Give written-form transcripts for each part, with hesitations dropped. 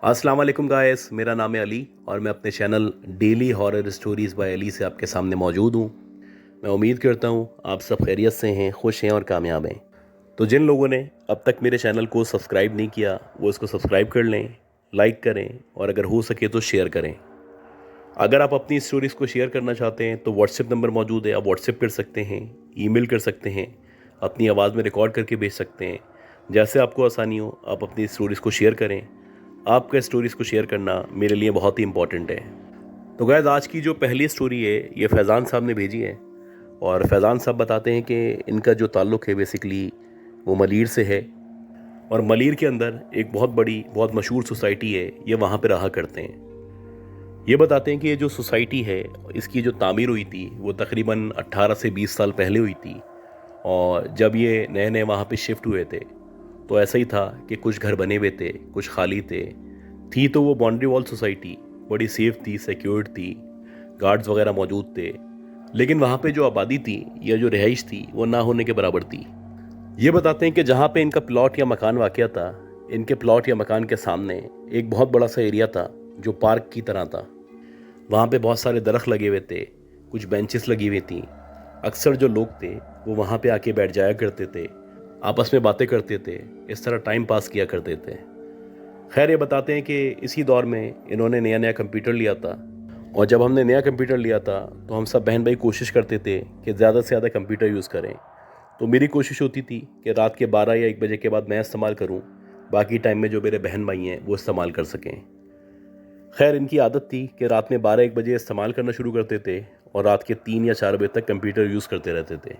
अस्सलाम वालेकुम गाइस, मेरा नाम है अली और मैं अपने channel daily horror stories by Ali से आपके सामने मौजूद हूँ। मैं उम्मीद करता हूँ आप सब खैरियत से हैं, खुश हैं और कामयाब हैं। तो जिन लोगों ने अब तक मेरे चैनल को सब्सक्राइब नहीं किया वो इसको सब्सक्राइब कर लें, लाइक करें और अगर हो सके तो शेयर करें। अगर आप अपनी स्टोरीज़ को शेयर करना चाहते हैं तो व्हाट्सएप नंबर मौजूद है, आप व्हाट्सएप कर सकते हैं, ईमेल कर सकते हैं, अपनी आवाज़ में रिकॉर्ड करके भेज सकते हैं। जैसे आपको आसानी हो आप अपनी स्टोरीज़ को शेयर करें। आपका स्टोरीज़ को शेयर करना मेरे लिए बहुत ही इंपॉर्टेंट है। तो गाइस, आज की जो पहली स्टोरी है ये फैज़ान साहब ने भेजी है और फैज़ान साहब बताते हैं कि इनका जो ताल्लुक़ है बेसिकली वो मलीर से है और मलीर के अंदर एक बहुत बड़ी बहुत मशहूर सोसाइटी है, ये वहाँ पे रहा करते हैं। ये बताते हैं कि ये जो सोसाइटी है इसकी जो तामीर हुई थी वो तकरीबन 18 से 20 साल पहले हुई थी और जब ये नए नए वहाँ पे शिफ्ट हुए थे तो ऐसा ही था कि कुछ घर बने हुए थे, कुछ खाली थे। थी तो वो बाउंड्री वॉल सोसाइटी, बड़ी सेफ थी, सिक्योर्ड थी, गार्ड्स वगैरह मौजूद थे, लेकिन वहाँ पे जो आबादी थी या जो रिहाइश थी वो ना होने के बराबर थी। ये बताते हैं कि जहाँ पे इनका प्लॉट या मकान वाक़या था, इनके प्लॉट या मकान के सामने एक बहुत बड़ा सा एरिया था जो पार्क की तरह था। वहाँ पे बहुत सारे दरख्त लगे हुए थे, कुछ बेंचेस लगी हुई थी। अक्सर जो लोग थे वो वहाँ पे आके बैठ जाया करते थे, आपस में बातें करते थे, इस तरह टाइम पास किया करते थे। खैर, ये बताते हैं कि इसी दौर में इन्होंने नया नया कंप्यूटर लिया था और जब हमने नया कंप्यूटर लिया था तो हम सब बहन भाई कोशिश करते थे कि ज़्यादा से ज़्यादा कंप्यूटर यूज़ करें। तो मेरी कोशिश होती थी कि रात के 12 या 1 बजे के बाद मैं इस्तेमाल करूं, बाकी टाइम में जो मेरे बहन भाई हैं वो इस्तेमाल कर सकें। खैर, इनकी आदत थी कि रात में 12-1 बजे इस्तेमाल करना शुरू करते थे और रात के 3 या 4 बजे तक कंप्यूटर यूज़ करते रहते थे।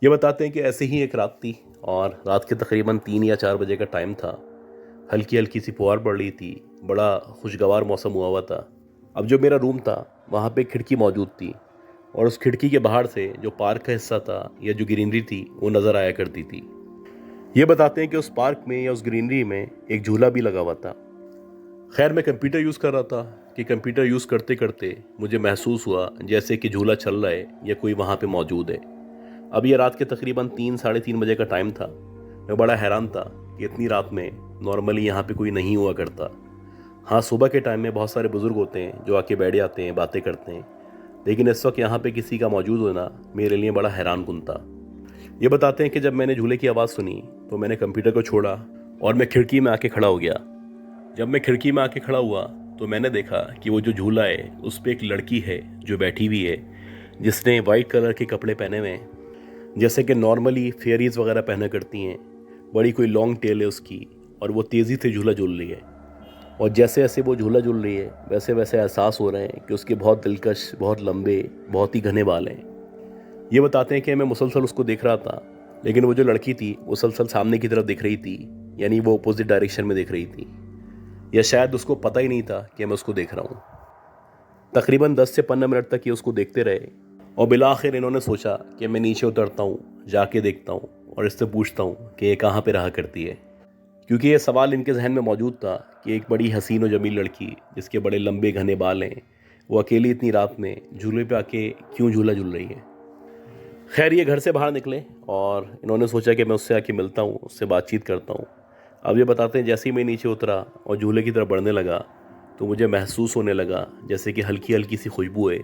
ये बताते हैं कि ऐसे ही एक रात थी और रात के तकरीबन 3 या 4 बजे का टाइम था। हल्की हल्की सी फुहार पड़ रही थी, बड़ा खुशगवार मौसम हुआ था। अब जो मेरा रूम था वहाँ पे खिड़की मौजूद थी और उस खिड़की के बाहर से जो पार्क का हिस्सा था या जो ग्रीनरी थी वो नज़र आया करती थी। ये बताते हैं कि उस पार्क में या उस ग्रीनरी में एक झूला भी लगा हुआ था। खैर, मैं कंप्यूटर यूज़ कर रहा था कि कंप्यूटर यूज़ करते करते मुझे महसूस हुआ जैसे कि झूला चल रहा है या कोई वहाँ पे मौजूद है। अब ये रात के तकरीबन 3-3:30 बजे का टाइम था। मैं बड़ा हैरान था कि इतनी रात में नॉर्मली यहाँ पे कोई नहीं हुआ करता। हाँ, सुबह के टाइम में बहुत सारे बुज़ुर्ग होते हैं जो आके बैठ जाते हैं, बातें करते हैं, लेकिन इस वक्त यहाँ पे किसी का मौजूद होना मेरे लिए बड़ा हैरान कुन था। ये बताते हैं कि जब मैंने झूले की आवाज़ सुनी तो मैंने कंप्यूटर को छोड़ा और मैं खिड़की में आके खड़ा हो गया। जब मैं खिड़की में आके खड़ा हुआ तो मैंने देखा कि वो जो झूला है उस पर एक लड़की है जो बैठी हुई है, जिसने वाइट कलर के कपड़े पहने हुए हैं जैसे कि नॉर्मली फेरीज वगैरह पहना करती हैं। बड़ी कोई लॉन्ग टेल है उसकी और वो तेज़ी से झूला झूल रही है और जैसे जैसे वो झूला झूल रही है वैसे वैसे एहसास हो रहे हैं कि उसके बहुत दिलकश, बहुत लंबे, बहुत ही घने बाल हैं। ये बताते हैं कि मैं मुसलसल उसको देख रहा था, लेकिन वो जो लड़की थी मुसलसल सामने की तरफ देख रही थी, यानी वो अपोजिट डायरेक्शन में देख रही थी, या शायद उसको पता ही नहीं था कि मैं उसको देख रहा हूँ। तकरीबन 10 से 15 मिनट तक ये उसको देखते रहे और बिला आखिर इन्होंने सोचा कि मैं नीचे उतरता हूँ, जाके देखता हूँ और इससे पूछता हूँ कि ये कहाँ पे रहा करती है, क्योंकि ये सवाल इनके जहन में मौजूद था कि एक बड़ी हसीन और जमील लड़की जिसके बड़े लंबे घने बाल हैं वो अकेली इतनी रात में झूले पे आके क्यों झूला झूल रही है। खैर, ये घर से बाहर निकले और इन्होंने सोचा कि मैं उससे आके मिलता हूँ, उससे बातचीत करता हूँ। अब ये बताते हैं जैसे ही मैं नीचे उतरा और झूले की तरफ बढ़ने लगा तो मुझे महसूस होने लगा जैसे कि हल्की हल्की सी खुशबू है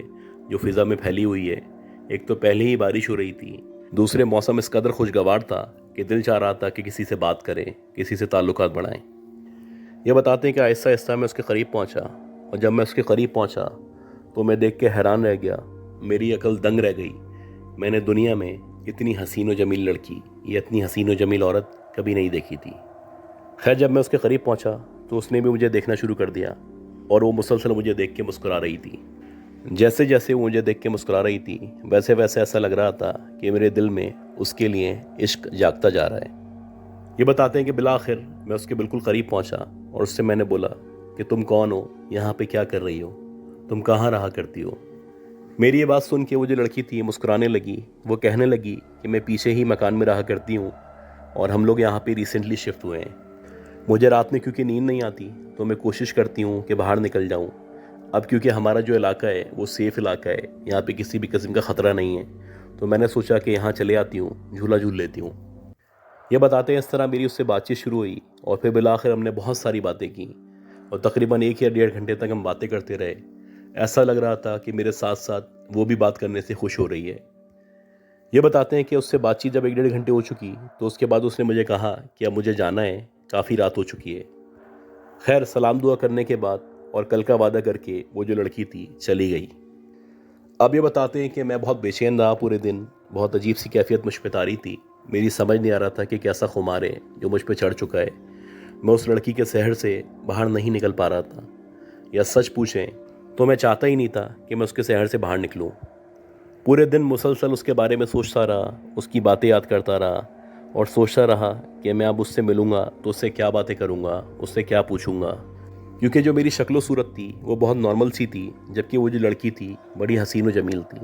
जो फ़िज़ा में फैली हुई है। एक तो पहले ही बारिश हो रही थी, दूसरे मौसम इस कदर खुशगवार था कि दिल चाह रहा था कि किसी से बात करें, किसी से ताल्लुकात बढ़ाएं। ये बताते हैं कि आहिस्ता आहिस्ता मैं उसके करीब पहुंचा और जब मैं उसके करीब पहुंचा तो मैं देख के हैरान रह गया, मेरी अकल दंग रह गई। मैंने दुनिया में इतनी हसीन व जमील लड़की या इतनी हसीन व जमील औरत कभी नहीं देखी थी। खैर, जब मैं उसके करीब पहुंचा तो उसने भी मुझे देखना शुरू कर दिया और वो मुसलसल मुझे देख के मुस्कुरा रही थी। जैसे जैसे वो मुझे देख के मुस्कुरा रही थी वैसे वैसे ऐसा लग रहा था कि मेरे दिल में उसके लिए इश्क जागता जा रहा है। ये बताते हैं कि बिला आखिर मैं उसके बिल्कुल करीब पहुंचा और उससे मैंने बोला कि तुम कौन हो, यहाँ पे क्या कर रही हो, तुम कहाँ रहा करती हो। मेरी ये बात सुन के वो जो लड़की थी मुस्कुराने लगी। वो कहने लगी कि मैं पीछे ही मकान में रहा करती हूँ और हम लोग यहाँ पे रिसेंटली शिफ्ट हुए हैं। मुझे रात में क्योंकि नींद नहीं आती तो मैं कोशिश करती हूँ कि बाहर निकल जाऊँ। अब क्योंकि हमारा जो इलाका है वो सेफ़ इलाका है, यहाँ पे किसी भी किस्म का ख़तरा नहीं है, तो मैंने सोचा कि यहाँ चले आती हूँ, झूला झूल लेती हूँ। ये बताते हैं इस तरह मेरी उससे बातचीत शुरू हुई और फिर बिलाखिर हमने बहुत सारी बातें की। और तकरीबन 1 या 1.5 घंटे तक हम बातें करते रहे। ऐसा लग रहा था कि मेरे साथ साथ वो भी बात करने से खुश हो रही है। ये बताते हैं कि उससे बातचीत जब 1 डेढ़ घंटे हो चुकी तो उसके बाद उसने मुझे कहा कि अब मुझे जाना है, काफ़ी रात हो चुकी है। खैर, सलाम दुआ करने के बाद और कल का वादा करके वो जो लड़की थी चली गई। अब ये बताते हैं कि मैं बहुत बेचैन रहा पूरे दिन। बहुत अजीब सी कैफियत मुझ पे तारी थी। मेरी समझ नहीं आ रहा था कि कैसा खुमार है जो मुझ पे चढ़ चुका है। मैं उस लड़की के सहर से बाहर नहीं निकल पा रहा था, या सच पूछें तो मैं चाहता ही नहीं था कि मैं उसके शहर से बाहर निकलूं। पूरे दिन मुसलसल उसके बारे में सोचता रहा, उसकी बातें याद करता रहा और सोचता रहा कि मैं अब उससे मिलूंगा तो उससे क्या बातें करूंगा, उससे क्या पूछूंगा। क्योंकि जो मेरी शक्ल सूरत थी वो बहुत नॉर्मल सी थी, जबकि वो जो लड़की थी बड़ी हसीन व जमील थी।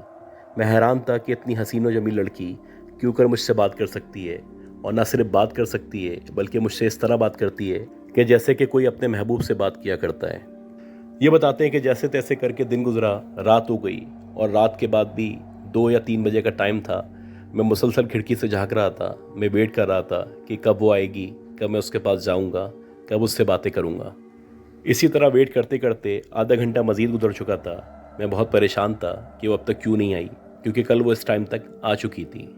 मैं हैरान था कि इतनी हसीन व जमील लड़की क्यों कर मुझसे बात कर सकती है, और ना सिर्फ बात कर सकती है बल्कि मुझसे इस तरह बात करती है कि जैसे कि कोई अपने महबूब से बात किया करता है। ये बताते हैं कि जैसे तैसे करके दिन गुजरा, रात हो गई और रात के बाद भी 2 या 3 बजे का टाइम था। मैं मुसलसल खिड़की से झांक रहा था। मैं वेट कर रहा था कि कब वो आएगी, कब मैं उसके पास जाऊंगा, कब उससे बातें करूंगा। इसी तरह वेट करते करते आधा घंटा मज़ीद गुजर चुका था। मैं बहुत परेशान था कि वो अब तक क्यों नहीं आई, क्योंकि कल वो इस टाइम तक आ चुकी थी।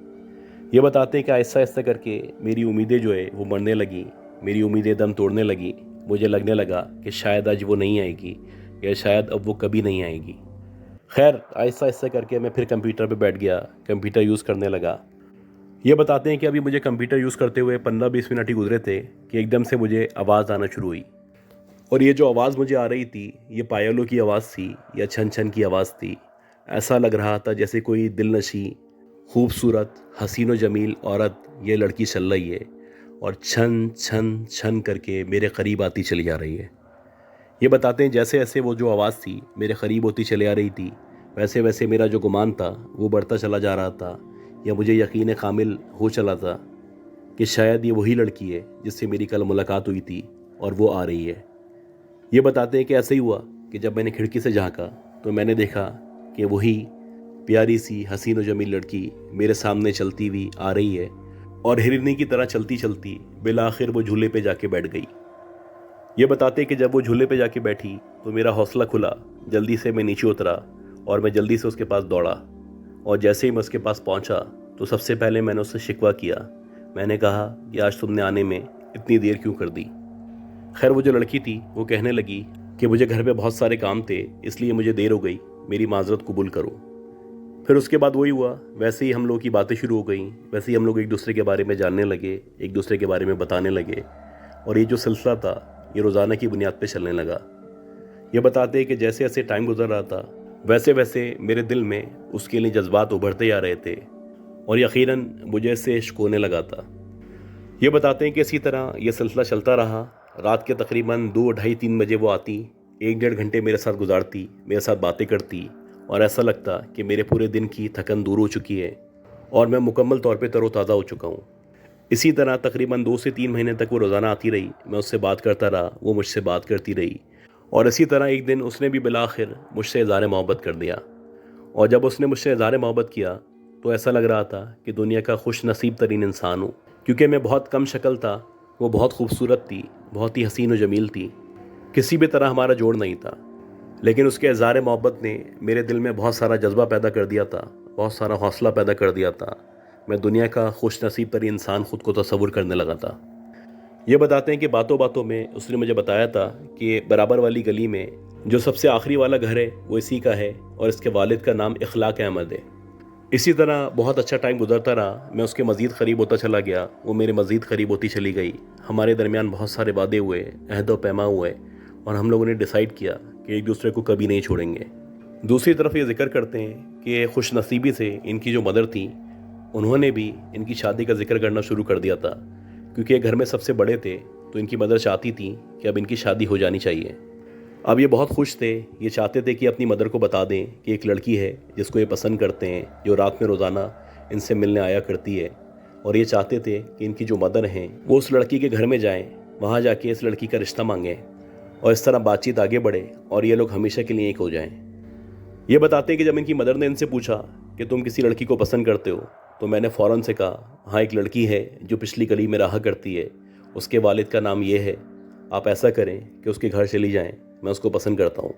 ये बताते हैं कि आहिस्ता आहिस्ता करके मेरी उम्मीदें जो है वो मरने लगी। मेरी उम्मीदें दम तोड़ने लगी। मुझे लगने लगा कि शायद आज वो नहीं आएगी, या शायद अब वो कभी नहीं आएगी। खैर, आहिस्ता आहिस्ता करके मैं फिर कंप्यूटर पे बैठ गया, कंप्यूटर यूज़ करने लगा। ये बताते हैं कि अभी मुझे कंप्यूटर यूज़ करते हुए 15-20 मिनट ही गुजरे थे कि एकदम से मुझे आवाज़ आना शुरू हुई। और ये जो आवाज़ मुझे आ रही थी, ये पायलों की आवाज़ थी या छन छन की आवाज़ थी। ऐसा लग रहा था जैसे कोई दिलनशी, खूबसूरत, हसीन व जमील औरत ये लड़की चल रही है और छन छन छन करके मेरे करीब आती चली जा रही है। ये बताते हैं जैसे जैसे वो जो आवाज़ थी मेरे करीब होती चली आ रही थी, वैसे वैसे मेरा जो गुमान था वो बढ़ता चला जा रहा था, या मुझे यकीन कामिल हो चला था कि शायद ये वही लड़की है जिससे मेरी कल मुलाकात हुई थी और वो आ रही है। ये बताते हैं कि ऐसे ही हुआ कि जब मैंने खिड़की से झांका तो मैंने देखा कि वही प्यारी सी हसीन व जमील लड़की मेरे सामने चलती हुई आ रही है, और हिरनी की तरह चलती चलती बिलाखिर वो झूले पे जाके बैठ गई। ये बताते कि जब वो झूले पे जाके बैठी तो मेरा हौसला खुला। जल्दी से मैं नीचे उतरा और मैं जल्दी से उसके पास दौड़ा, और जैसे ही मैं उसके पास पहुंचा तो सबसे पहले मैंने उससे शिकवा किया। मैंने कहा कि आज तुमने आने में इतनी देर क्यों कर दी। खैर, वो जो लड़की थी वो कहने लगी कि मुझे घर पे बहुत सारे काम थे, इसलिए मुझे देर हो गई, मेरी माजरत कबूल करो। फिर उसके बाद वही हुआ, वैसे ही हम लोग की बातें शुरू हो गई। वैसे ही हम लोग एक दूसरे के बारे में जानने लगे, एक दूसरे के बारे में बताने लगे, और ये जो सिलसिला था ये रोज़ाना की बुनियाद पे चलने लगा। ये बताते हैं कि जैसे जैसे टाइम गुजर रहा था वैसे वैसे मेरे दिल में उसके लिए जज्बात उभरते आ रहे थे, और यकीनन मुझे इससे इश्क होने लगा था। ये बताते हैं कि इसी तरह ये सिलसिला चलता रहा। रात के तकरीबन 2, ढाई, 3 बजे वो आती, 1-1.5 घंटे मेरे साथ गुजारती, मेरे साथ बातें करती, और ऐसा लगता कि मेरे पूरे दिन की थकन दूर हो चुकी है और मैं मुकम्मल तौर पे तरोताज़ा हो चुका हूँ। इसी तरह तकरीबन 2 से 3 महीने तक वो रोज़ाना आती रही। मैं उससे बात करता रहा, वो मुझसे बात करती रही, और इसी तरह एक दिन उसने भी बिलाखिर मुझसे इज़हार मोहब्बत कर दिया। और जब उसने मुझसे इज़हार मोहब्बत किया तो ऐसा लग रहा था कि दुनिया का खुश नसीब तरीन इंसान हूँ, क्योंकि मैं बहुत कम शक्ल था, वो बहुत खूबसूरत थी, बहुत ही हसीन व जमील थी। किसी भी तरह हमारा जोड़ नहीं था, लेकिन उसके इज़हार मोहब्बत ने मेरे दिल में बहुत सारा जज्बा पैदा कर दिया था, बहुत सारा हौसला पैदा कर दिया था। मैं दुनिया का खुश नसीब तरीन इंसान ख़ुद को तसव्वुर करने लगा था। ये बताते हैं कि बातों बातों में उसने मुझे बताया था कि बराबर वाली गली में जो सबसे आखिरी वाला घर है वो इसी का है, और इसके वालिद का नाम इखलाक अहमद है। इसी तरह बहुत अच्छा टाइम गुजरता रहा। मैं उसके मज़ीद क़रीब होता चला गया, वो मेरे मज़ीद क़रीब होती चली गई। हमारे दरमियान बहुत सारे वादे हुए, अहद व पैमा हुए, और हम लोगों ने डिसाइड किया कि एक दूसरे को कभी नहीं छोड़ेंगे। दूसरी तरफ ये जिक्र करते हैं कि खुश नसीबी से इनकी जो मदर थी उन्होंने भी इनकी शादी का जिक्र करना शुरू कर दिया था, क्योंकि ये घर में सबसे बड़े थे, तो इनकी मदर चाहती थी कि अब इनकी शादी हो जानी चाहिए। अब ये बहुत खुश थे, ये चाहते थे कि अपनी मदर को बता दें कि एक लड़की है जिसको ये पसंद करते हैं, जो रात में रोज़ाना इनसे मिलने आया करती है, और ये चाहते थे कि इनकी जो मदर हैं वो उस लड़की के घर में जाएं, वहाँ जाके इस लड़की का रिश्ता मांगें, और इस तरह बातचीत आगे बढ़े और ये लोग हमेशा के लिए एक हो जाएं। ये बताते हैं कि जब इनकी मदर ने इनसे पूछा कि तुम किसी लड़की को पसंद करते हो, तो मैंने फ़ौरन से कहा हाँ, एक लड़की है जो पिछली गली में रहा करती है, उसके वालिद का नाम ये है, आप ऐसा करें कि उसके घर चली जाएं, मैं उसको पसंद करता हूँ।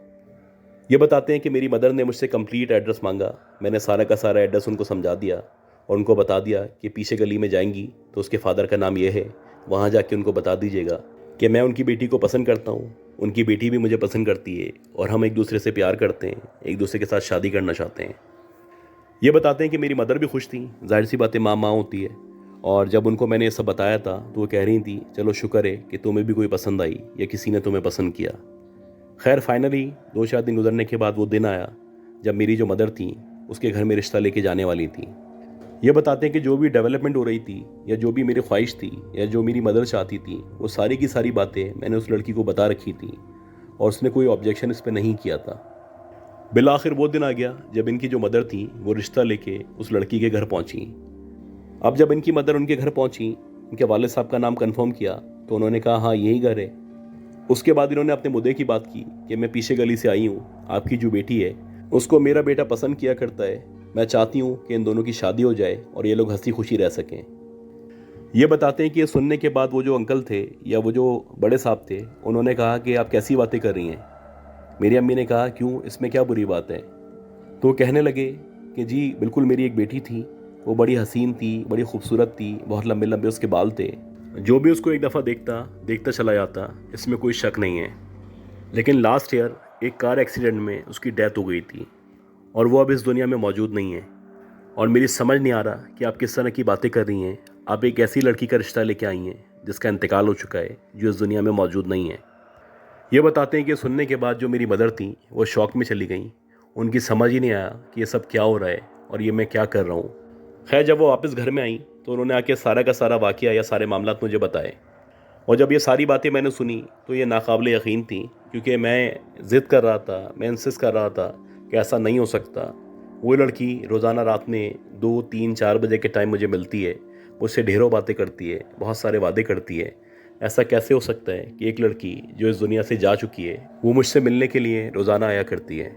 ये बताते हैं कि मेरी मदर ने मुझसे कंप्लीट एड्रेस मांगा। मैंने सारा का सारा एड्रेस उनको समझा दिया और उनको बता दिया कि पीछे गली में जाएंगी तो उसके फादर का नाम ये है, वहाँ जाके उनको बता दीजिएगा कि मैं उनकी बेटी को पसंद करता हूँ, उनकी बेटी भी मुझे पसंद करती है और हम एक दूसरे से प्यार करते हैं, एक दूसरे के साथ शादी करना चाहते हैं। ये बताते हैं कि मेरी मदर भी खुश थी। जाहिर सी बातें माँ होती है। और जब उनको मैंने ये सब बताया था तो वो कह रही थी, चलो शुक्र है कि तुम्हें भी कोई पसंद आई या किसी ने तुम्हें पसंद किया। खैर फाइनली 2-4 दिन गुजरने के बाद वो दिन आया जब मेरी जो मदर थी उसके घर में रिश्ता लेके जाने वाली थी। ये बताते हैं कि जो भी डेवलपमेंट हो रही थी या जो भी मेरी ख्वाहिश थी या जो मेरी मदर चाहती थी, वो सारी की सारी बातें मैंने उस लड़की को बता रखी थी और उसने कोई ऑब्जेक्शन इस पर नहीं किया था। बिलाखिर वो दिन आ गया जब इनकी जो मदर थी वो रिश्ता लेके उस लड़की के घर पहुंची। अब जब इनकी मदर उनके घर पहुंची, इनके वालिद साहब का नाम कंफर्म किया तो उन्होंने कहा हाँ यही घर है। उसके बाद इन्होंने अपने मुद्दे की बात की कि मैं पीछे गली से आई हूँ, आपकी जो बेटी है उसको मेरा बेटा पसंद किया करता है, मैं चाहती हूँ कि इन दोनों की शादी हो जाए और ये लोग हंसी खुशी रह सकें। ये बताते हैं कि ये सुनने के बाद वो जो अंकल थे या वो जो बड़े साहब थे, उन्होंने कहा कि आप कैसी बातें कर रही हैं। मेरी अम्मी ने कहा क्यों, इसमें क्या बुरी बात है। तो कहने लगे कि जी बिल्कुल मेरी एक बेटी थी, वो बड़ी हसीन थी, बड़ी खूबसूरत थी, बहुत लंबे लंबे उसके बाल थे, जो भी उसको एक दफ़ा देखता चला जाता, इसमें कोई शक नहीं है। लेकिन लास्ट ईयर एक कार एक्सीडेंट में उसकी डेथ हो गई थी और वो अब इस दुनिया में मौजूद नहीं है। और मेरी समझ नहीं आ रहा कि आप किस तरह की बातें कर रही हैं। आप एक ऐसी लड़की का रिश्ता लेके आई हैं जिसका इंतकाल हो चुका है, जो इस दुनिया में मौजूद नहीं है। ये बताते हैं कि सुनने के बाद जो मेरी मदर थी वो शौक में चली गई। उनकी समझ ही नहीं आया कि ये सब क्या हो रहा है और ये मैं क्या कर रहा हूँ। खैर जब वो वापस घर में आई तो उन्होंने आके सारा का सारा वाक़या या सारे मामलात मुझे बताए। और जब ये सारी बातें मैंने सुनी तो ये नाकाबिल यकीन थी, क्योंकि मैं ज़िद कर रहा था, मैं इंसिस्ट कर रहा था कि ऐसा नहीं हो सकता। वो लड़की रोज़ाना रात में 2-3-4 बजे के टाइम मुझे मिलती है, मुझसे ढेरों बातें करती है, बहुत सारे वादे करती है। ऐसा कैसे हो सकता है कि एक लड़की जो इस दुनिया से जा चुकी है वो मुझसे मिलने के लिए रोज़ाना आया करती है।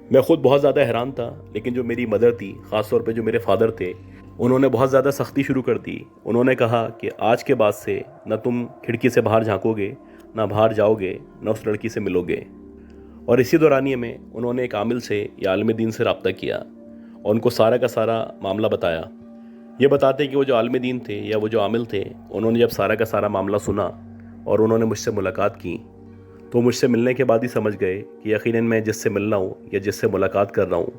मैं ख़ुद बहुत ज़्यादा हैरान था, लेकिन जो मेरी मदर थी, ख़ास तौर पे जो मेरे फादर थे, उन्होंने बहुत ज़्यादा सख्ती शुरू कर दी। उन्होंने कहा कि आज के बाद से न तुम खिड़की से बाहर झांकोगे, ना बाहर जाओगे, ना उस लड़की से मिलोगे। और इसी दौरानिए में उन्होंने एक आमिल से या आलिम दीन से रब्ता किया और उनको सारा का सारा मामला बताया। ये बताते कि वो जो आलिम दीन थे या वो जो आमिल थे, उन्होंने जब सारा का सारा मामला सुना और उन्होंने मुझसे मुलाकात की, तो मुझसे मिलने के बाद ही समझ गए कि यकीनन मैं जिससे मिल रहा हूँ या जिससे मुलाकात कर रहा हूँ,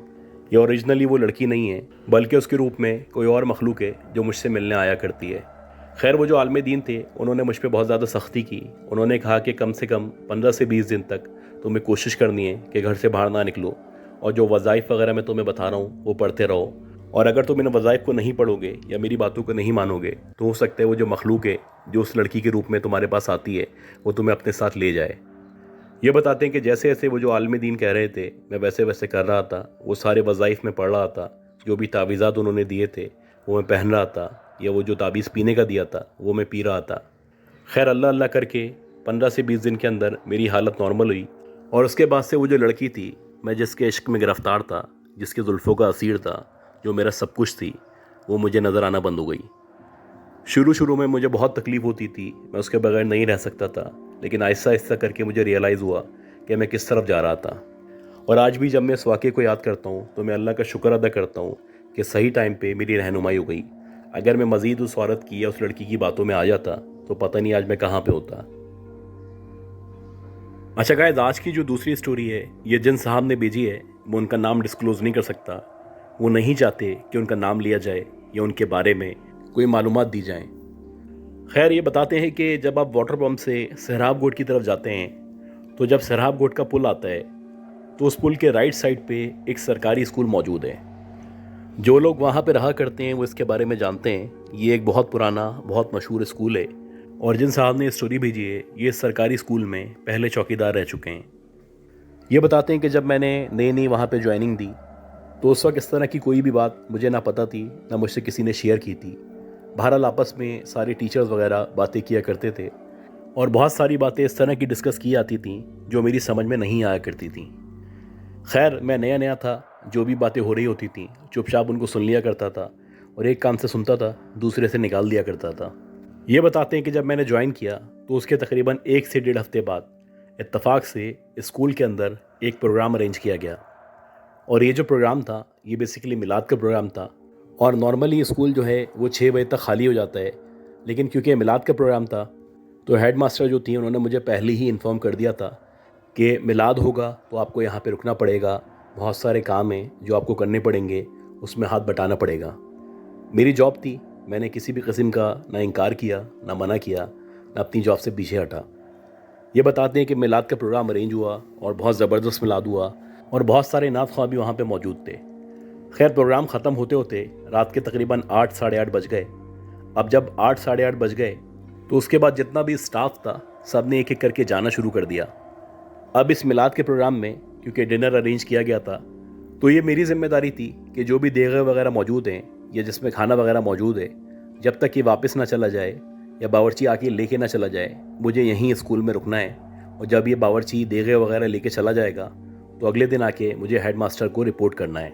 ये ओरिजिनली वो लड़की नहीं है, बल्कि उसके रूप में कोई और मखलूक है जो मुझसे मिलने आया करती है। खैर वो जो आलिम दीन थे, उन्होंने मुझ पर बहुत ज़्यादा सख्ती की। उन्होंने कहा कि कम से कम 15 से 20 दिन तक तुम्हें कोशिश करनी है कि घर से बाहर ना निकलो, और जो वज़ाइफ वगैरह मैं तुम्हें बता रहा हूँ वो पढ़ते रहो। और अगर तुम इन वज़ाइफ को नहीं पढ़ोगे या मेरी बातों को नहीं मानोगे तो हो सकता है वो जो मखलूक है जो उस लड़की के रूप में तुम्हारे पास आती है वो तुम्हें अपने साथ ले जाए। ये बताते हैं कि जैसे जैसे वो जो आलिम दीन कह रहे थे मैं वैसे वैसे कर रहा था। वो सारे वज़ाइफ में पढ़ रहा था, जो भी तावीज़ात उन्होंने दिए थे वो मैं पहन रहा था, या वो जो ताबीज़ पीने का दिया था वो मैं पी रहा था। खैर अल्लाह अल्लाह करके 15 से 20 दिन के अंदर मेरी हालत नॉर्मल हुई। और उसके बाद से वो जो लड़की थी, मैं जिसके इश्क में गिरफ़्तार था, जिसके जुल्फ़ों का असीर था, जो मेरा सब कुछ थी, वो मुझे नज़र आना बंद हो गई। शुरू में मुझे बहुत तकलीफ़ होती थी, मैं उसके बगैर नहीं रह सकता था, लेकिन आहिस्ता आहिस्ता करके मुझे रियलाइज़ हुआ कि मैं किस तरफ जा रहा था। और आज भी जब मैं इस वाक़े को याद करता हूँ तो मैं अल्लाह का शुक्र अदा करता हूँ कि सही टाइम पे मेरी रहनुमाई हो गई। अगर मैं मज़ीद उस औरत की या उस लड़की की बातों में आ जाता तो पता नहीं आज मैं कहाँ पे होता। अच्छा गाइस, आज की जो दूसरी स्टोरी है, ये जिन साहब ने भेजी है वो उनका नाम डिस्क्लोज़ नहीं कर सकता। वो नहीं चाहते कि उनका नाम लिया जाए या उनके बारे में कोई मालूमात दी जाएं। खैर ये बताते हैं कि जब आप वाटर पम्प से सहराब गोट की तरफ जाते हैं तो जब सहराब गोट का पुल आता है तो उस पुल के राइट साइड पे एक सरकारी स्कूल मौजूद है। जो लोग वहाँ पे रहा करते हैं वो इसके बारे में जानते हैं। ये एक बहुत पुराना, बहुत मशहूर स्कूल है और जिन साहब ने स्टोरी भेजी है ये इस सरकारी स्कूल में पहले चौकीदार रह चुके हैं। ये बताते हैं कि जब मैंने नई वहाँ पे ज्वाइनिंग दी तो उस वक्त इस तरह की कोई भी बात मुझे ना पता थी, ना मुझसे किसी ने शेयर की थी। बहरहाल आपस में सारे टीचर्स वगैरह बातें किया करते थे और बहुत सारी बातें इस तरह की डिस्कस की जाती थी जो मेरी समझ में नहीं आया करती थी। खैर मैं नया था, जो भी बातें हो रही होती थी चुपचाप उनको सुन लिया करता था और एक कान से सुनता था, दूसरे से निकाल दिया करता था। ये बताते हैं कि जब मैंने ज्वाइन किया تو اس کے تقریباً 1 سے 1.5 ہفتے بعد اتفاق سے اسکول کے اندر ایک پروگرام ارینج کیا گیا، اور یہ جو پروگرام تھا یہ بیسیکلی میلاد کا پروگرام تھا۔ اور نارملی اسکول جو ہے وہ 6 بجے تک خالی ہو جاتا ہے، لیکن کیونکہ میلاد کا پروگرام تھا تو ہیڈ ماسٹر جو تھیں انہوں نے مجھے پہلے ہی انفارم کر دیا تھا کہ میلاد ہوگا تو آپ کو یہاں پہ رکنا پڑے گا، بہت سارے کام ہیں جو آپ کو کرنے پڑیں گے، اس میں ہاتھ بٹانا پڑے گا۔ میری جاب تھی، میں نے کسی بھی قسم کا نہ انکار کیا، نہ منع کیا، نہ اپنی جاب سے پیچھے ہٹا۔ یہ بتاتے ہیں کہ میلاد کا پروگرام ارینج ہوا اور بہت زبردست میلاد ہوا، اور بہت سارے نعت خواہ بھی وہاں پہ موجود تھے۔ خیر پروگرام ختم ہوتے ہوتے رات کے تقریباً 8 ساڑھے 8 بج گئے۔ اب جب 8 ساڑھے 8 بج گئے تو اس کے بعد جتنا بھی اسٹاف تھا سب نے ایک ایک کر کے جانا شروع کر دیا۔ اب اس میلاد کے پروگرام میں کیونکہ ڈنر ارینج کیا گیا تھا تو یہ میری ذمہ داری تھی کہ جو بھی دیگیں وغیرہ موجود ہیں یا جس میں کھانا وغیرہ موجود ہے، جب تک یہ واپس نہ چلا جائے یا باورچی آ کے لے کے نہ چلا جائے، مجھے یہیں اسکول میں رکنا ہے، اور جب یہ باورچی دیگیں وغیرہ لے کے چلا جائے گا تو اگلے دن آ کے مجھے ہیڈ ماسٹر کو رپورٹ کرنا ہے۔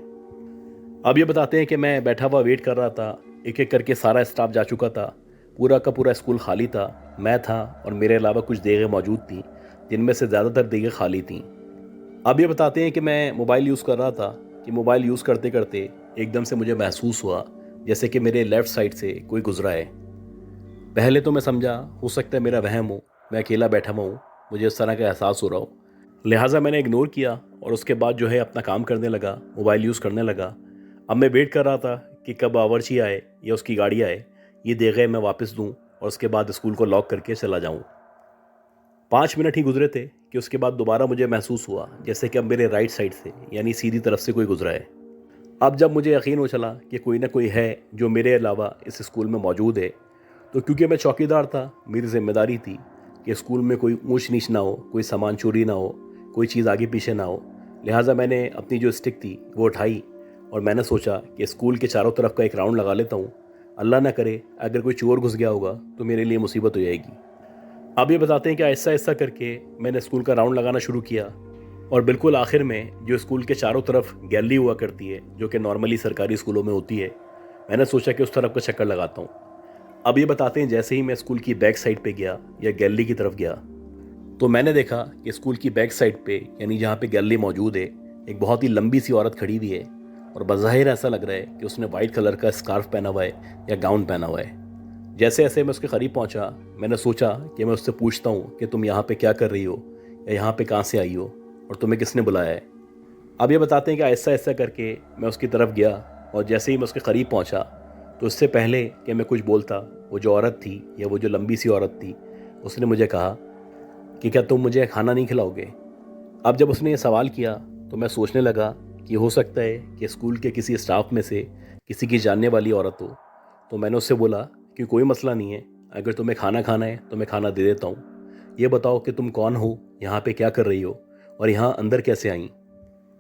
اب یہ بتاتے ہیں کہ میں بیٹھا ہوا ویٹ کر رہا تھا، ایک ایک کر کے سارا اسٹاف جا چکا تھا، پورا کا پورا اسکول خالی تھا، میں تھا اور میرے علاوہ کچھ دیگیں موجود تھیں جن میں سے زیادہ تر دیگیں خالی تھیں۔ اب یہ بتاتے ہیں کہ میں موبائل یوز کر رہا تھا کہ موبائل یوز کرتے کرتے ایک دم سے مجھے محسوس ہوا جیسے کہ میرے لیفٹ سائڈ سے کوئی گزرا ہے۔ پہلے تو میں سمجھا ہو سکتا ہے میرا وہم ہو، میں اکیلا بیٹھا ہوا ہوں، مجھے اس طرح کا احساس ہو رہا ہو، لہٰذا میں نے اگنور کیا اور اس کے بعد جو ہے اپنا کام کرنے لگا، موبائل یوز کرنے لگا۔ اب میں ویٹ کر رہا تھا کہ کب باورچی آئے یا اس کی گاڑی آئے، یہ دیگیں میں واپس دوں اور اس کے بعد اسکول کو لاک کر کے چلا جاؤں۔ 5 منٹ ہی گزرے تھے کہ اس کے بعد دوبارہ مجھے محسوس ہوا جیسے کہ اب میرے رائٹ سائڈ سے یعنی سیدھی طرف سے کوئی گزرا ہے۔ اب جب مجھے یقین ہو چلا کہ کوئی نہ کوئی ہے جو میرے علاوہ اس اسکول میں موجود ہے، تو کیونکہ میں چوکیدار تھا میری ذمہ داری تھی کہ اسکول میں کوئی اونچ نیچ نہ ہو، کوئی سامان چوری نہ ہو، کوئی چیز آگے پیچھے نہ ہو، لہٰذا میں نے اپنی جو اسٹک تھی وہ اٹھائی اور میں نے سوچا کہ اسکول کے چاروں طرف کا ایک راؤنڈ لگا لیتا ہوں، اللہ نہ کرے اگر کوئی چور گھس گیا ہوگا تو میرے لیے مصیبت ہو جائے گی۔ اب یہ بتاتے ہیں کہ آہستہ آہستہ کر کے میں نے اسکول کا راؤنڈ لگانا شروع کیا، اور بالکل آخر میں جو اسکول کے چاروں طرف گیلری ہوا کرتی ہے جو کہ نارملی سرکاری اسکولوں میں ہوتی ہے، میں نے سوچا کہ اس طرف کا چکر لگاتا ہوں۔ اب یہ بتاتے ہیں جیسے ہی میں اسکول کی بیک سائڈ پہ گیا یا گیلری کی طرف گیا تو میں نے دیکھا کہ اسکول کی بیک سائڈ پہ یعنی جہاں پہ گیلری موجود ہے ایک بہت ہی لمبی سی عورت کھڑی ہوئی ہے، اور بظاہر ایسا لگ رہا ہے کہ اس نے وائٹ کلر کا اسکارف پہنا ہوا ہے یا گاؤن پہنا ہوا ہے۔ جیسے ایسے میں اس کے قریب پہنچا، میں نے سوچا کہ میں اس سے پوچھتا ہوں کہ تم یہاں پہ کیا کر رہی ہو یا یہاں پہ کہاں سے آئی ہو اور تمہیں کس نے بلایا ہے۔ اب یہ بتاتے ہیں کہ آہستہ آہستہ کر کے میں اس کی طرف گیا، اور جیسے ہی میں اس کے قریب پہنچا تو اس سے پہلے کہ میں کچھ بولتا وہ جو عورت تھی یا وہ جو لمبی سی عورت تھی اس نے مجھے کہا کہ کیا تم مجھے کھانا نہیں کھلاؤ گے؟ اب جب اس نے یہ سوال کیا تو میں سوچنے لگا کہ ہو سکتا ہے کہ اسکول کے کسی اسٹاف میں سے کسی کی جاننے والی عورت ہو، تو میں نے اس سے بولا کہ کوئی مسئلہ نہیں ہے، اگر تمہیں کھانا کھانا ہے تو میں کھانا دے دیتا ہوں، یہ بتاؤ کہ تم کون ہو، یہاں پہ کیا کر رہی ہو اور یہاں اندر کیسے آئیں؟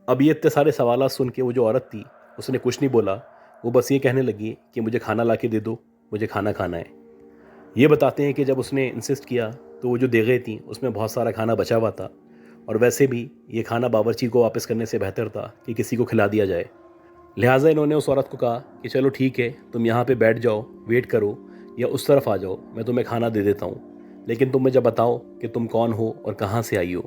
اب یہ اتنے سارے سوالات سن کے وہ جو عورت تھی اس نے کچھ نہیں بولا، وہ بس یہ کہنے لگی کہ مجھے کھانا لا کے دے دو، مجھے کھانا کھانا ہے۔ یہ بتاتے ہیں کہ جب اس نے انسسٹ کیا تو وہ جو دیگیں تھیں اس میں بہت سارا کھانا بچا ہوا تھا، اور ویسے بھی یہ کھانا باورچی کو واپس کرنے سے بہتر تھا کہ کسی کو کھلا دیا جائے، لہٰذا انہوں نے اس عورت کو کہا کہ چلو ٹھیک ہے، تم یہاں پہ بیٹھ جاؤ، ویٹ کرو یا اس طرف آ جاؤ، میں تمہیں کھانا دے دیتا ہوں، لیکن تم مجھے بتاؤ کہ تم کون ہو اور کہاں سے آئی ہو۔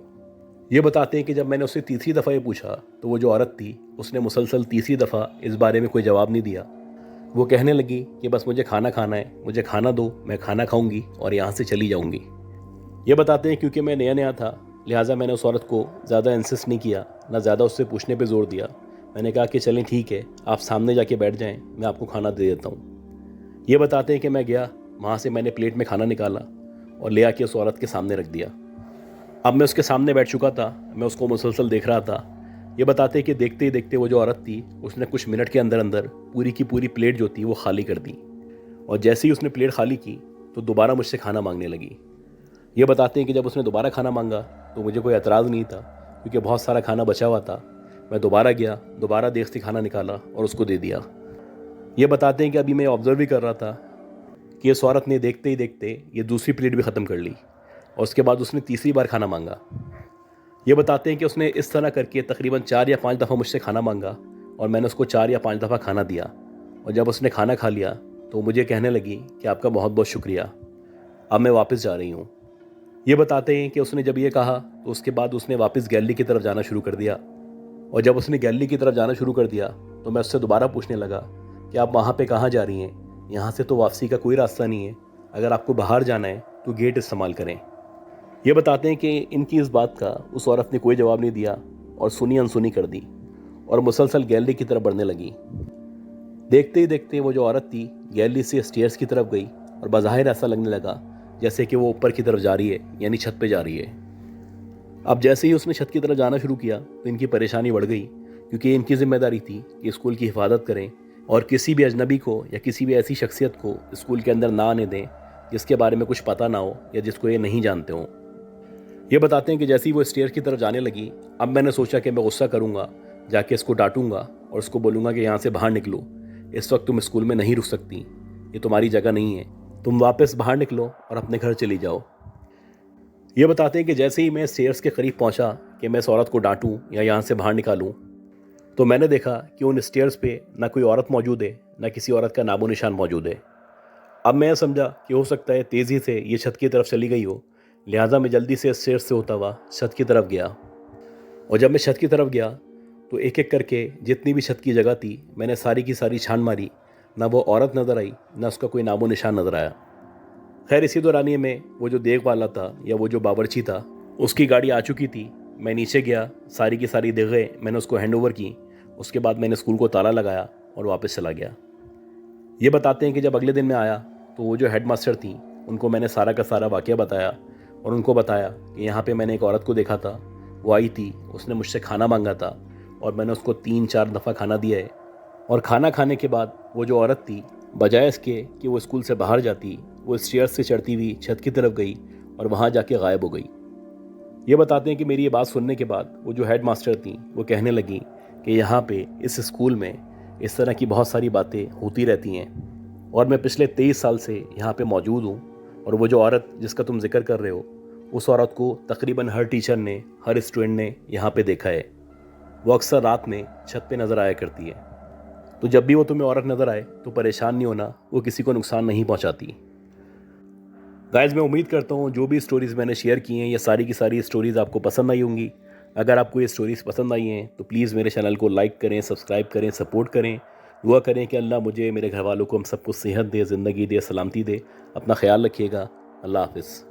یہ بتاتے ہیں کہ جب میں نے اس سے تیسری دفعہ یہ پوچھا تو وہ جو عورت تھی اس نے مسلسل تیسری دفعہ اس بارے میں کوئی جواب نہیں دیا۔ وہ کہنے لگی کہ بس مجھے کھانا کھانا ہے، مجھے کھانا دو، میں کھانا کھاؤں گی اور یہاں سے چلی جاؤں گی۔ یہ بتاتے ہیں کیونکہ میں نیا نیا تھا لہٰذا میں نے اس عورت کو زیادہ انسسٹ نہیں کیا، نہ زیادہ اس سے پوچھنے پہ زور دیا۔ میں نے کہا کہ چلیں ٹھیک ہے، آپ سامنے جا کے بیٹھ جائیں، میں آپ کو کھانا دے دیتا ہوں۔ یہ بتاتے ہیں کہ میں گیا، وہاں سے میں نے پلیٹ میں کھانا نکالا اور لے آ کے اس عورت کے سامنے رکھ دیا۔ اب میں اس کے سامنے بیٹھ چکا تھا، میں اس کو مسلسل دیکھ رہا تھا۔ یہ بتاتے ہیں کہ دیکھتے ہی دیکھتے وہ جو عورت تھی اس نے کچھ منٹ کے اندر اندر پوری کی پوری پلیٹ جو تھی وہ خالی کر دی، اور جیسے ہی اس نے پلیٹ خالی کی تو دوبارہ مجھ سے کھانا مانگنے لگی۔ یہ بتاتے ہیں کہ جب اس نے دوبارہ کھانا مانگا تو مجھے کوئی اعتراض نہیں تھا کیونکہ بہت سارا کھانا بچا ہوا تھا۔ میں دوبارہ گیا، دوبارہ دیگ سے کھانا نکالا اور اس کو دے دیا۔ یہ بتاتے ہیں کہ ابھی میں آبزرو بھی کر رہا تھا کہ اس عورت نے دیکھتے ہی دیکھتے یہ دوسری پلیٹ بھی ختم کر لی، اور اس کے بعد اس نے تیسری بار کھانا مانگا۔ یہ بتاتے ہیں کہ اس نے اس طرح کر کے تقریباً 4 یا 5 دفعہ مجھ سے کھانا مانگا، اور میں نے اس کو 4 یا 5 دفعہ کھانا دیا، اور جب اس نے کھانا کھا لیا تو مجھے کہنے لگی کہ آپ کا بہت بہت شکریہ، اب میں واپس جا رہی ہوں۔ یہ بتاتے ہیں کہ اس نے جب یہ کہا تو اس کے بعد اس نے واپس گیلری کی طرف جانا شروع کر دیا، اور جب اس نے گیلری کی طرف جانا شروع کر دیا تو میں اس سے دوبارہ پوچھنے لگا کہ آپ وہاں پہ کہاں جا رہی ہیں؟ یہاں سے تو واپسی کا کوئی راستہ نہیں ہے، اگر آپ کو باہر جانا ہے تو گیٹ استعمال کریں۔ یہ بتاتے ہیں کہ ان کی اس بات کا اس عورت نے کوئی جواب نہیں دیا اور سنی انسنی کر دی اور مسلسل گیلری کی طرف بڑھنے لگی۔ دیکھتے ہی دیکھتے وہ جو عورت تھی گیلری سے اسٹیئرز کی طرف گئی اور بظاہر ایسا لگنے لگا جیسے کہ وہ اوپر کی طرف جا رہی ہے، یعنی چھت پہ جا رہی ہے۔ اب جیسے ہی اس نے چھت کی طرف جانا شروع کیا تو ان کی پریشانی بڑھ گئی، کیونکہ ان کی ذمہ داری تھی کہ اسکول کی حفاظت کریں اور کسی بھی اجنبی کو یا کسی بھی ایسی شخصیت کو اسکول کے اندر نہ آنے دیں جس کے بارے میں کچھ پتہ نہ ہو یا جس کو یہ نہیں جانتے ہوں۔ یہ بتاتے ہیں کہ جیسے ہی وہ اسٹیئر کی طرف جانے لگی، اب میں نے سوچا کہ میں غصہ کروں گا، جا کے اس کو ڈانٹوں گا اور اس کو بولوں گا کہ یہاں سے باہر نکلو، اس وقت تم اسکول میں نہیں رک سکتی، یہ تمہاری جگہ نہیں ہے، تم واپس باہر نکلو اور اپنے گھر چلی جاؤ۔ یہ بتاتے ہیں کہ جیسے ہی میں اسٹیئرز کے قریب پہنچا کہ میں اس عورت کو ڈانٹوں یا یہاں سے باہر نکالوں، تو میں نے دیکھا کہ ان اسٹیئرز پہ نہ کوئی عورت موجود ہے، نہ کسی عورت کا نام و نشان موجود ہے۔ اب میں سمجھا کہ ہو سکتا ہے تیزی سے یہ چھت کی طرف چلی گئی ہو، لہٰذا میں جلدی سے اسٹیئرز سے ہوتا ہوا چھت کی طرف گیا، اور جب میں چھت کی طرف گیا تو ایک ایک کر کے جتنی بھی چھت کی جگہ تھی میں نے ساری کی ساری چھان ماری، نہ وہ عورت نظر آئی نہ اس کا کوئی نام و نشان نظر آیا۔ خیر اسی دورانیے میں وہ جو دیگ والا تھا یا وہ جو باورچی تھا اس کی گاڑی آ چکی تھی، میں نیچے گیا، ساری کی ساری دیگیں میں نے اس کو ہینڈ اوور کی، اس کے بعد میں نے اسکول کو تالا لگایا اور واپس چلا گیا۔ یہ بتاتے ہیں کہ جب اگلے دن میں آیا تو وہ جو ہیڈ ماسٹر تھیں ان کو میں نے سارا کا سارا واقعہ بتایا اور ان کو بتایا کہ یہاں پہ میں نے ایک عورت کو دیکھا تھا، وہ آئی تھی، اس نے مجھ سے کھانا مانگا تھا اور میں نے اس کو 3-4 دفعہ کھانا دیا ہے، اور کھانا کھانے کے بعد وہ جو عورت تھی بجائے اس کے کہ وہ اسکول سے باہر جاتی، وہ اسٹیئر سے چڑھتی ہوئی چھت کی طرف گئی اور وہاں جا کے غائب ہو گئی۔ یہ بتاتے ہیں کہ میری یہ بات سننے کے بعد وہ جو ہیڈ ماسٹر تھیں وہ کہنے لگیں کہ یہاں پہ اس اسکول میں اس طرح کی بہت ساری باتیں ہوتی رہتی ہیں، اور میں پچھلے 23 سال سے یہاں پہ موجود ہوں، اور وہ جو عورت جس کا تم ذکر کر رہے ہو اس عورت کو تقریباً ہر ٹیچر نے، ہر اسٹوڈنٹ نے یہاں پہ دیکھا ہے، وہ اکثر رات میں چھت پہ نظر آیا کرتی ہے، تو جب بھی وہ تمہیں عورت نظر آئے تو پریشان نہیں ہونا، وہ کسی کو نقصان نہیں پہنچاتی۔ گائز میں امید کرتا ہوں جو بھی اسٹوریز میں نے شیئر کی ہیں یہ ساری کی ساری اسٹوریز آپ کو پسند آئی ہوں گی۔ اگر آپ کو یہ اسٹوریز پسند آئی ہیں تو پلیز میرے چینل کو لائک کریں، سبسکرائب کریں، سپورٹ کریں، دعا کریں کہ اللہ مجھے، میرے گھر والوں کو، ہم سب کو صحت دے، زندگی دے، سلامتی دے۔ اپنا خیال رکھیے گا۔ اللہ حافظ۔